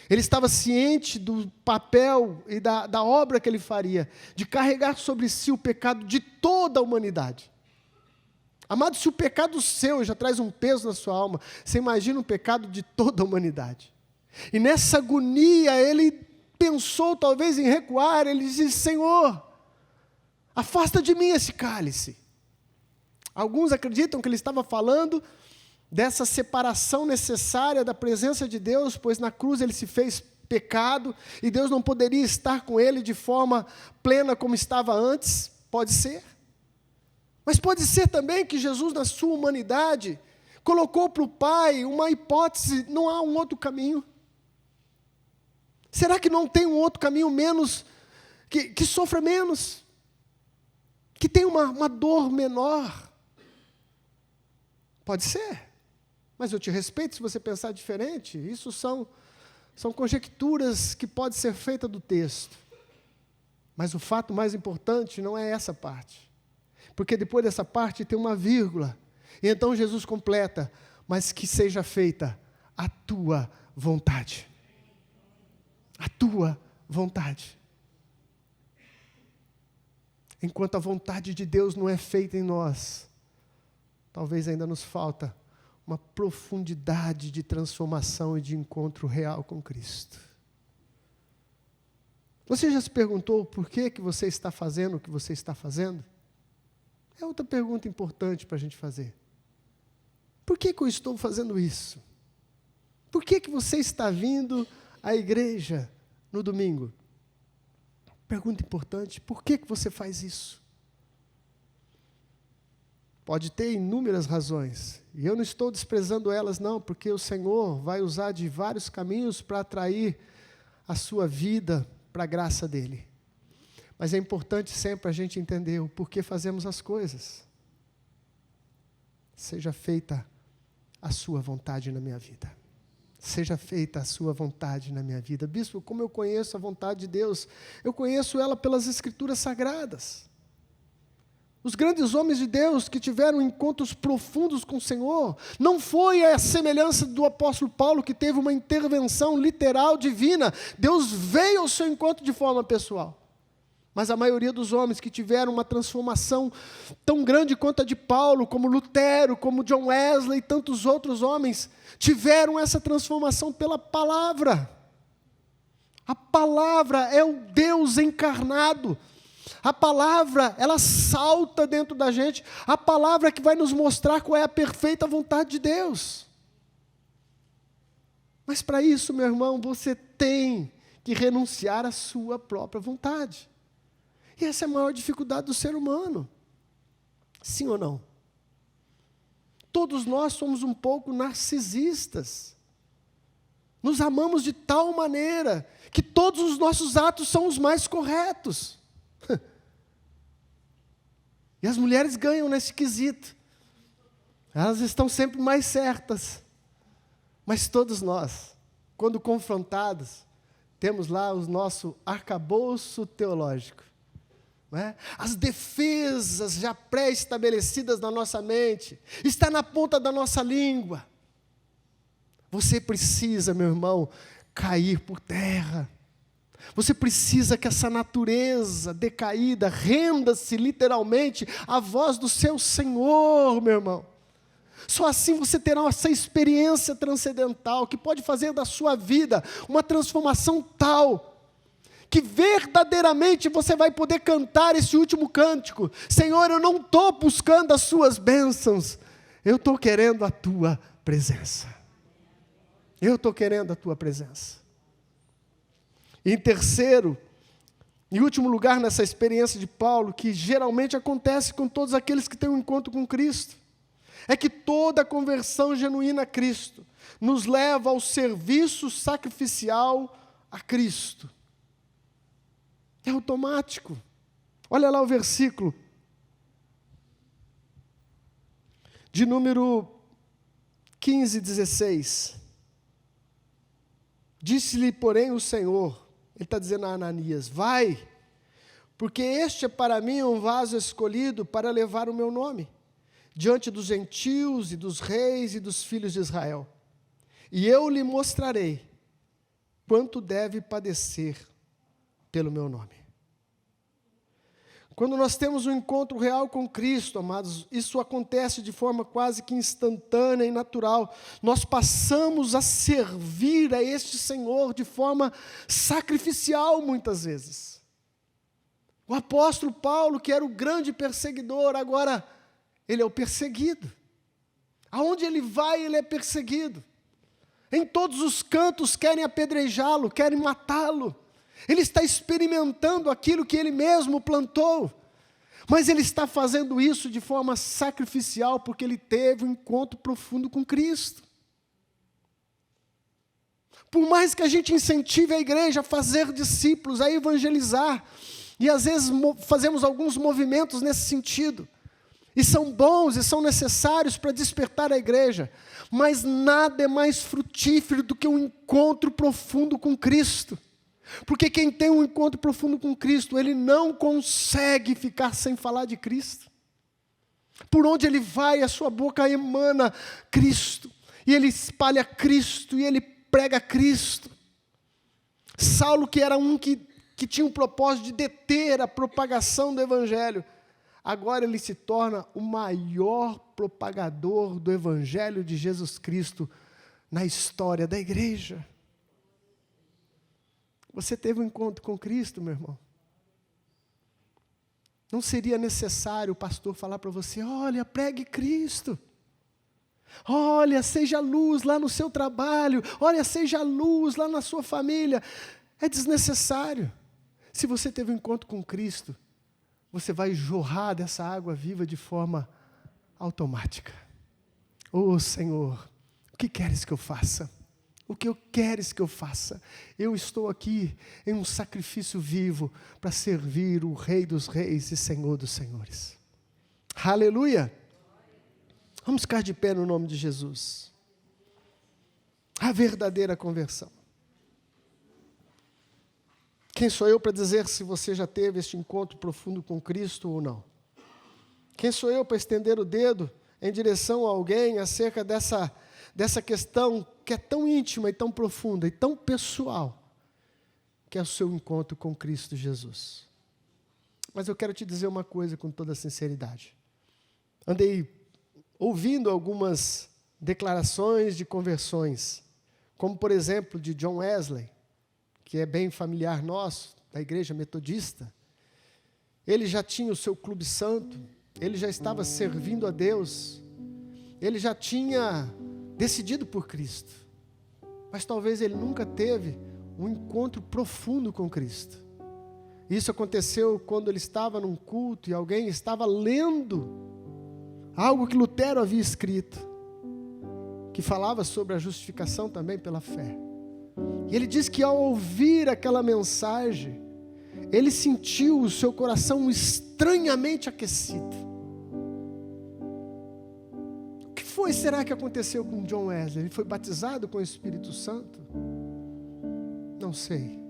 Ele estava ciente do papel e da obra que ele faria, de carregar sobre si o pecado de toda a humanidade. Amado, se o pecado seu já traz um peso na sua alma, você imagina o pecado de toda a humanidade. E nessa agonia, ele pensou talvez em recuar, ele disse, Senhor, afasta de mim esse cálice. Alguns acreditam que ele estava falando dessa separação necessária da presença de Deus, pois na cruz ele se fez pecado, e Deus não poderia estar com ele de forma plena como estava antes. Pode ser. Mas pode ser também que Jesus, na sua humanidade, colocou para o Pai uma hipótese, não há um outro caminho. Será que não tem um outro caminho menos, que sofra menos? Que tem uma dor menor? Pode ser. Mas eu te respeito se você pensar diferente. Isso são conjecturas que podem ser feitas do texto. Mas o fato mais importante não é essa parte. Porque depois dessa parte tem uma vírgula. E então Jesus completa, mas que seja feita a tua vontade. a tua vontade. Enquanto a vontade de Deus não é feita em nós, talvez ainda nos falta uma profundidade de transformação e de encontro real com Cristo. Você já se perguntou por que você está fazendo o que você está fazendo? É outra pergunta importante para a gente fazer. Por que eu estou fazendo isso? Por que você está vindo à igreja no domingo? Pergunta importante, por que você faz isso? Pode ter inúmeras razões, e eu não estou desprezando elas não, porque o Senhor vai usar de vários caminhos para atrair a sua vida para a graça dEle. Mas é importante sempre a gente entender o porquê fazemos as coisas. Seja feita a sua vontade na minha vida. Seja feita a sua vontade na minha vida. Bispo, como eu conheço a vontade de Deus? Eu conheço ela pelas Escrituras Sagradas. Os grandes homens de Deus que tiveram encontros profundos com o Senhor, não foi a semelhança do apóstolo Paulo, que teve uma intervenção literal divina. Deus veio ao seu encontro de forma pessoal. Mas a maioria dos homens que tiveram uma transformação tão grande quanto a de Paulo, como Lutero, como John Wesley e tantos outros homens, tiveram essa transformação pela palavra. A palavra é o Deus encarnado. A palavra, ela salta dentro da gente. A palavra que vai nos mostrar qual é a perfeita vontade de Deus. Mas para isso, meu irmão, você tem que renunciar à sua própria vontade. E essa é a maior dificuldade do ser humano. Sim ou não? Todos nós somos um pouco narcisistas. Nos amamos de tal maneira que todos os nossos atos são os mais corretos. E as mulheres ganham nesse quesito. Elas estão sempre mais certas. Mas todos nós, quando confrontados, temos lá o nosso arcabouço teológico. As defesas já pré-estabelecidas na nossa mente, está na ponta da nossa língua. Você precisa, meu irmão, cair por terra. Você precisa que essa natureza decaída renda-se literalmente à voz do seu Senhor, meu irmão. Só assim você terá essa experiência transcendental que pode fazer da sua vida uma transformação tal que verdadeiramente você vai poder cantar esse último cântico. Senhor, eu não estou buscando as suas bênçãos, eu estou querendo a tua presença. Eu estou querendo a tua presença. E em terceiro, em último lugar nessa experiência de Paulo, que geralmente acontece com todos aqueles que têm um encontro com Cristo, é que toda conversão genuína a Cristo nos leva ao serviço sacrificial a Cristo. É automático. Olha lá o versículo de número 15, 16. Disse-lhe, porém, o Senhor, ele está dizendo a Ananias, vai, porque este é para mim um vaso escolhido para levar o meu nome, diante dos gentios e dos reis e dos filhos de Israel. E eu lhe mostrarei quanto deve padecer pelo meu nome. Quando nós temos um encontro real com Cristo, amados, isso acontece de forma quase que instantânea e natural. Nós passamos a servir a este Senhor de forma sacrificial muitas vezes. O apóstolo Paulo, que era o grande perseguidor, agora ele é o perseguido. Aonde ele vai, ele é perseguido. Em todos os cantos querem apedrejá-lo, querem matá-lo. Ele está experimentando aquilo que ele mesmo plantou, mas ele está fazendo isso de forma sacrificial, porque ele teve um encontro profundo com Cristo. Por mais que a gente incentive a igreja a fazer discípulos, a evangelizar, e às vezes fazemos alguns movimentos nesse sentido, e são bons e são necessários para despertar a igreja, mas nada é mais frutífero do que um encontro profundo com Cristo. Porque quem tem um encontro profundo com Cristo, ele não consegue ficar sem falar de Cristo. Por onde ele vai, a sua boca emana Cristo. E ele espalha Cristo, e ele prega Cristo. Saulo, que era um que tinha o propósito de deter a propagação do Evangelho, agora ele se torna o maior propagador do Evangelho de Jesus Cristo na história da igreja. Você teve um encontro com Cristo, meu irmão? Não seria necessário o pastor falar para você: olha, pregue Cristo. Olha, seja luz lá no seu trabalho. Olha, seja luz lá na sua família. É desnecessário. Se você teve um encontro com Cristo, você vai jorrar dessa água viva de forma automática. Oh, Senhor, o que queres que eu faça? O que queres que eu faça? Eu estou aqui em um sacrifício vivo para servir o Rei dos Reis e Senhor dos Senhores. Aleluia! Vamos ficar de pé no nome de Jesus. A verdadeira conversão. Quem sou eu para dizer se você já teve este encontro profundo com Cristo ou não? Quem sou eu para estender o dedo em direção a alguém acerca dessa questão que é tão íntima e tão profunda e tão pessoal, que é o seu encontro com Cristo Jesus? Mas eu quero te dizer uma coisa com toda sinceridade. Andei ouvindo algumas declarações de conversões, como por exemplo de John Wesley, que é bem familiar nosso, da igreja metodista. Ele já tinha o seu clube santo, ele já estava servindo a Deus, ele já tinha decidido por Cristo, mas talvez ele nunca teve um encontro profundo com Cristo. Isso aconteceu quando ele estava num culto e alguém estava lendo algo que Lutero havia escrito, que falava sobre a justificação também pela fé. E ele diz que ao ouvir aquela mensagem, ele sentiu o seu coração estranhamente aquecido. O que foi, será que aconteceu com John Wesley? Ele foi batizado com o Espírito Santo? Não sei.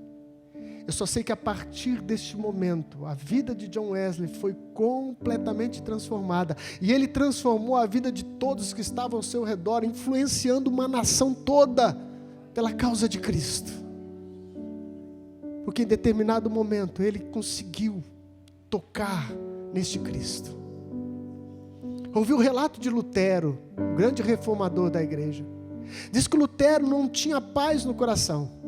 Eu só sei que a partir deste momento, a vida de John Wesley foi completamente transformada. E ele transformou a vida de todos que estavam ao seu redor, influenciando uma nação toda pela causa de Cristo. Porque em determinado momento ele conseguiu tocar neste Cristo. Ouvi o relato de Lutero, o grande reformador da igreja. Diz que Lutero não tinha paz no coração.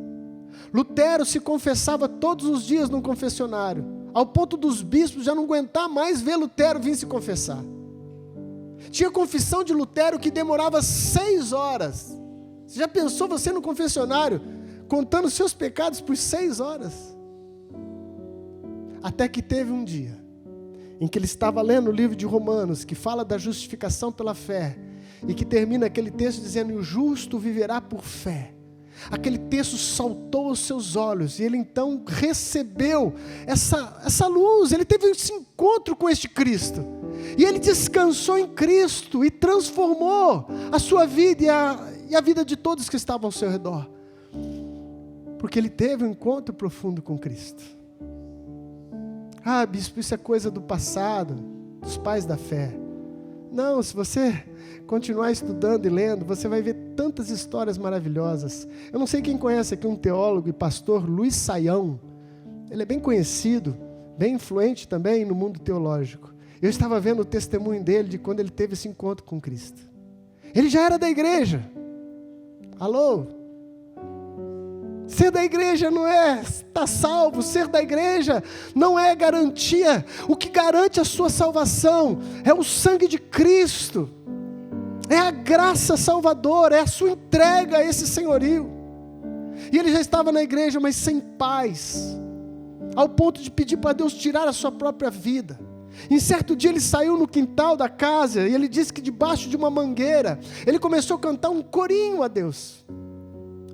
Lutero se confessava todos os dias no confessionário, ao ponto dos bispos já não aguentar mais ver Lutero vir se confessar. Tinha confissão de Lutero que demorava 6 horas. Você já pensou você no confessionário, contando seus pecados por 6 horas? Até que teve um dia, em que ele estava lendo o livro de Romanos, que fala da justificação pela fé, e que termina aquele texto dizendo: o justo viverá por fé. Aquele texto saltou aos seus olhos, e ele então recebeu essa luz, ele teve esse encontro com este Cristo, e ele descansou em Cristo, e transformou a sua vida e a vida de todos que estavam ao seu redor, porque ele teve um encontro profundo com Cristo. Ah, bispo, isso é coisa do passado, dos pais da fé. Não, se você continuar estudando e lendo, você vai ver tantas histórias maravilhosas. Eu não sei quem conhece aqui um teólogo e pastor, Luiz Saião. Ele é bem conhecido, bem influente também no mundo teológico. Eu estava vendo o testemunho dele de quando ele teve esse encontro com Cristo. Ele já era da igreja. Alô? Ser da igreja não é estar salvo, ser da igreja não é garantia. O que garante a sua salvação é o sangue de Cristo, é a graça salvadora, é a sua entrega a esse senhorio. E ele já estava na igreja, mas sem paz, ao ponto de pedir para Deus tirar a sua própria vida. Em certo dia ele saiu no quintal da casa, e ele disse que debaixo de uma mangueira, ele começou a cantar um corinho a Deus,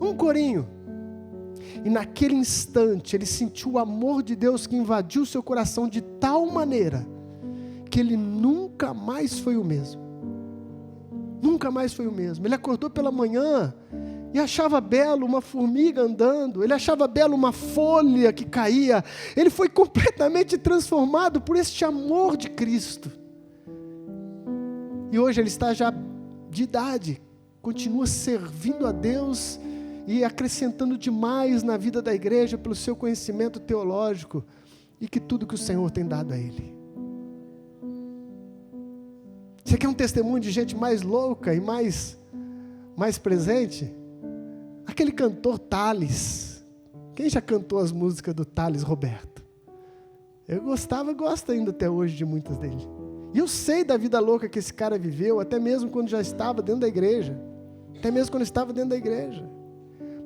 um corinho. E naquele instante ele sentiu o amor de Deus que invadiu seu coração de tal maneira que ele nunca mais foi o mesmo. Nunca mais foi o mesmo. Ele acordou pela manhã e achava belo uma formiga andando, ele achava belo uma folha que caía. Ele foi completamente transformado por este amor de Cristo. E hoje ele está já de idade, continua servindo a Deus e acrescentando demais na vida da igreja pelo seu conhecimento teológico e que tudo que o Senhor tem dado a ele. Você quer um testemunho de gente mais louca e mais presente? Aquele cantor Thales. Quem já cantou as músicas do Thales Roberto? Eu gosto ainda até hoje de muitas dele. E eu sei da vida louca que esse cara viveu, até mesmo quando já estava dentro da igreja.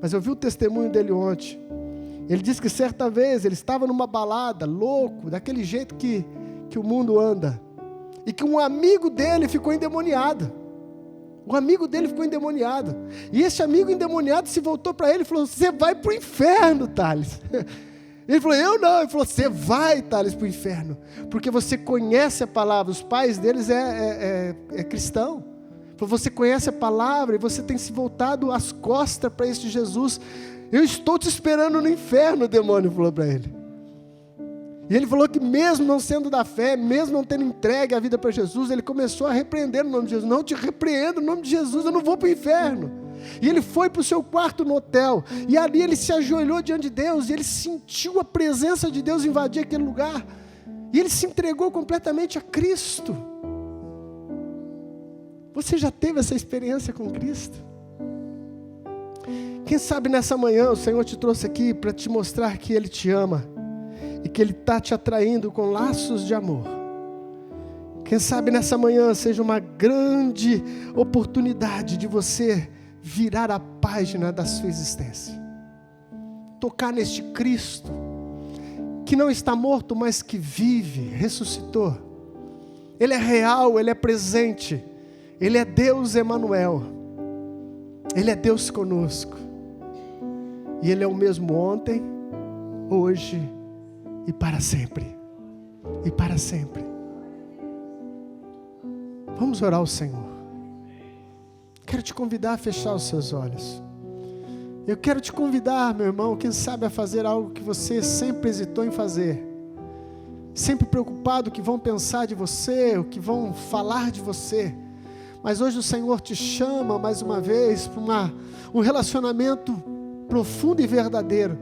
Mas eu vi o testemunho dele ontem. Ele disse que certa vez ele estava numa balada, louco, daquele jeito que o mundo anda. E que um amigo dele ficou endemoniado. E esse amigo endemoniado se voltou para ele e falou: você vai para o inferno, Thales. Ele falou: eu não. Ele falou: você vai, Thales, para o inferno. Porque você conhece a palavra. Os pais deles é cristão. Ele falou: você conhece a palavra e você tem se voltado as costas para este Jesus. Eu estou te esperando no inferno, o demônio falou para ele. E ele falou que mesmo não sendo da fé, mesmo não tendo entregue a vida para Jesus, ele começou a repreender no nome de Jesus. Não, eu te repreendo no nome de Jesus, eu não vou para o inferno. E ele foi para o seu quarto no hotel, e ali ele se ajoelhou diante de Deus, e ele sentiu a presença de Deus invadir aquele lugar, e ele se entregou completamente a Cristo. Você já teve essa experiência com Cristo? Quem sabe nessa manhã o Senhor te trouxe aqui para te mostrar que Ele te ama, e que Ele está te atraindo com laços de amor. Quem sabe nessa manhã seja uma grande oportunidade de você virar a página da sua existência. Tocar neste Cristo, que não está morto, mas que vive, ressuscitou. Ele é real, Ele é presente. Ele é Deus Emanuel. Ele é Deus conosco. E Ele é o mesmo ontem, hoje e para sempre. E para sempre. Vamos orar ao Senhor. Quero te convidar a fechar os seus olhos. Eu quero te convidar, meu irmão, quem sabe a fazer algo que você sempre hesitou em fazer. Sempre preocupado o que vão pensar de você, o que vão falar de você. Mas hoje o Senhor te chama mais uma vez para um relacionamento profundo e verdadeiro,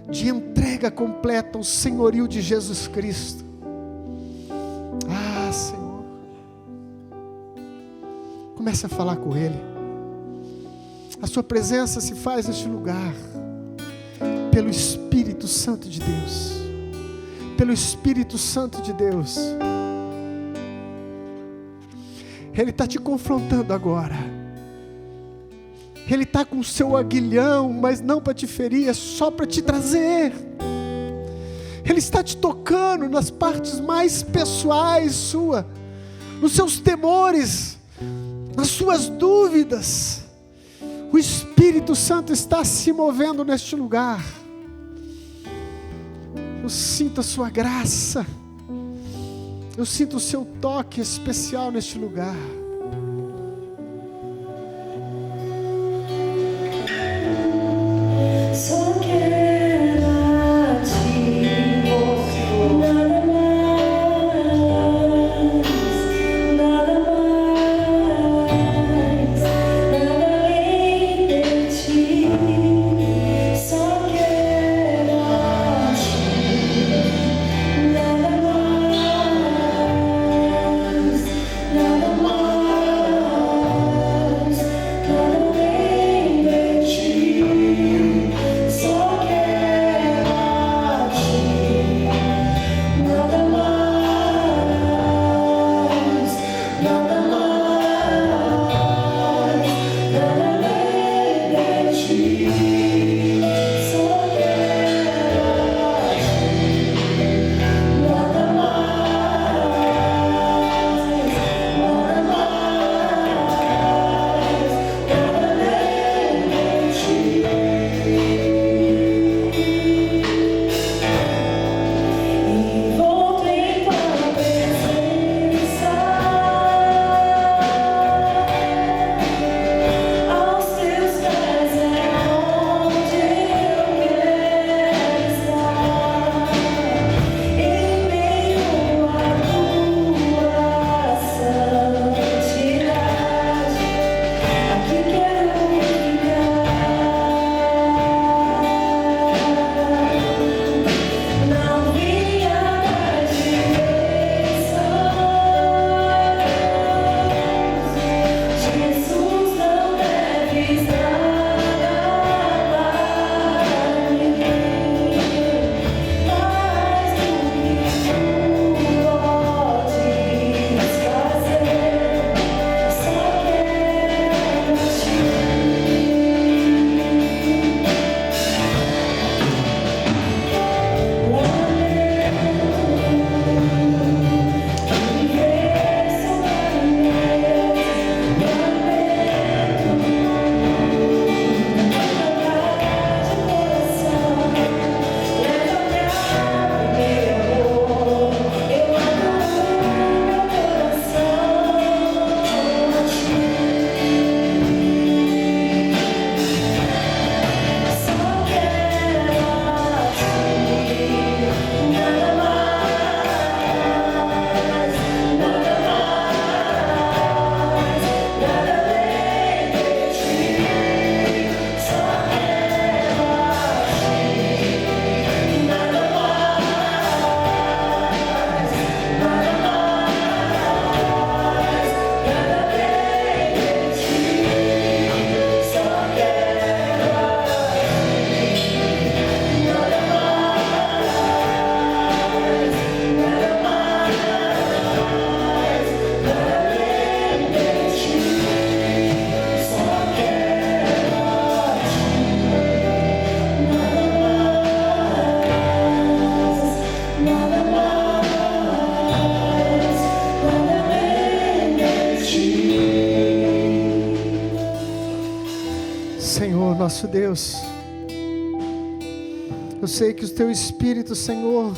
de entrega completa ao senhorio de Jesus Cristo. Ah, Senhor. Comece a falar com Ele. A sua presença se faz neste lugar, pelo Espírito Santo de Deus. Pelo Espírito Santo de Deus. Ele está te confrontando agora. Ele está com o seu aguilhão, mas não para te ferir, é só para te trazer. Ele está te tocando nas partes mais pessoais sua, nos seus temores, nas suas dúvidas. O Espírito Santo está se movendo neste lugar. Eu sinto a sua graça. Eu sinto o seu toque especial neste lugar. Só quero a ti, nada mais, nada além de ti. Só quero a ti, nada mais, nada mais. nosso Deus. Eu sei que o Teu Espírito, Senhor,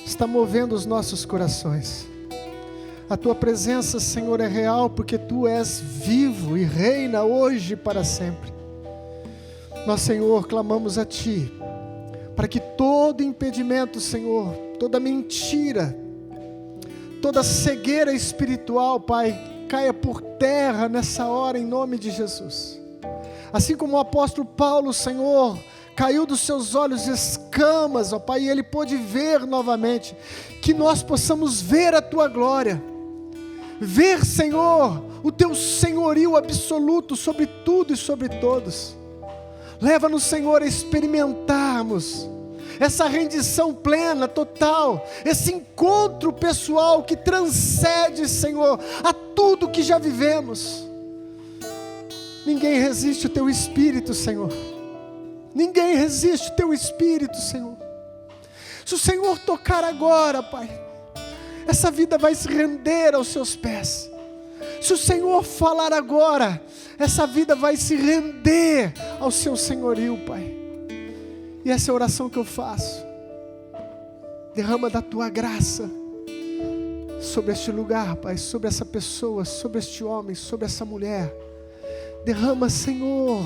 está movendo os nossos corações. A Tua presença, Senhor, é real porque Tu és vivo e reina hoje e para sempre. Nós, Senhor, clamamos a Ti, para que todo impedimento, Senhor, toda mentira, toda cegueira espiritual, Pai, caia por terra nessa hora, em nome de Jesus. Assim como o apóstolo Paulo, Senhor, caiu dos seus olhos escamas, ó Pai, e ele pôde ver novamente, que nós possamos ver a Tua glória, ver, Senhor, o Teu senhorio absoluto sobre tudo e sobre todos. Leva-nos, Senhor, a experimentarmos essa rendição plena, total, esse encontro pessoal que transcende, Senhor, a tudo que já vivemos. Ninguém resiste o Teu Espírito, Senhor. Ninguém resiste o Teu Espírito, Senhor. Se o Senhor tocar agora, Pai, essa vida vai se render aos Seus pés. Se o Senhor falar agora, essa vida vai se render ao Seu senhorio, Pai. E essa é a oração que eu faço. Derrama da Tua graça sobre este lugar, Pai, sobre essa pessoa, sobre este homem, sobre essa mulher. Derrama, Senhor,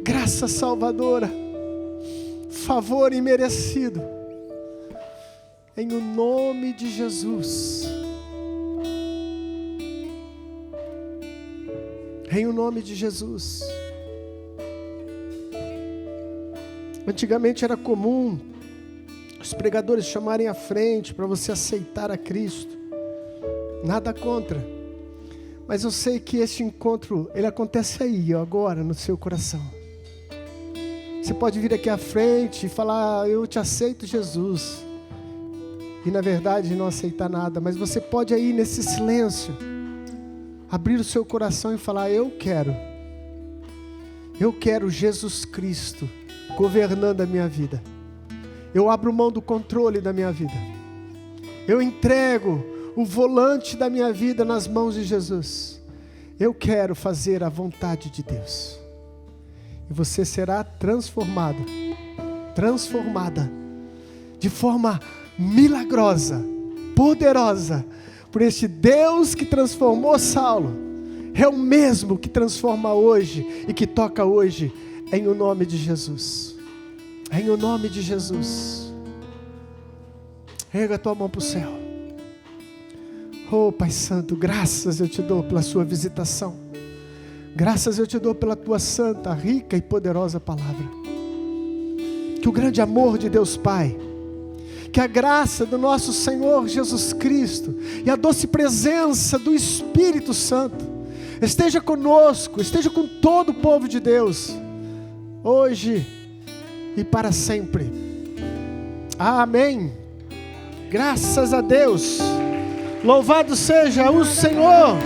graça salvadora, favor imerecido, em o nome de Jesus. Em o nome de Jesus. Antigamente era comum os pregadores chamarem à frente para você aceitar a Cristo. Nada contra. Mas eu sei que este encontro, ele acontece aí, agora, no seu coração. Você pode vir aqui à frente e falar, eu te aceito, Jesus. E na verdade não aceitar nada. Mas você pode aí nesse silêncio abrir o seu coração e falar, eu quero Jesus Cristo governando a minha vida. Eu abro mão do controle da minha vida. Eu entrego o volante da minha vida nas mãos de Jesus. Eu quero fazer a vontade de Deus. E você será transformado, transformada, de forma milagrosa, poderosa, por este Deus que transformou Saulo. É o mesmo que transforma hoje e que toca hoje, em o nome de Jesus. Em o nome de Jesus. Erga a tua mão para o céu. Oh Pai Santo, graças eu te dou pela sua visitação. Graças eu te dou pela tua santa, rica e poderosa palavra. Que o grande amor de Deus Pai, que a graça do nosso Senhor Jesus Cristo e a doce presença do Espírito Santo esteja conosco, esteja com todo o povo de Deus, hoje e para sempre. Amém. Graças a Deus. Louvado seja o Senhor.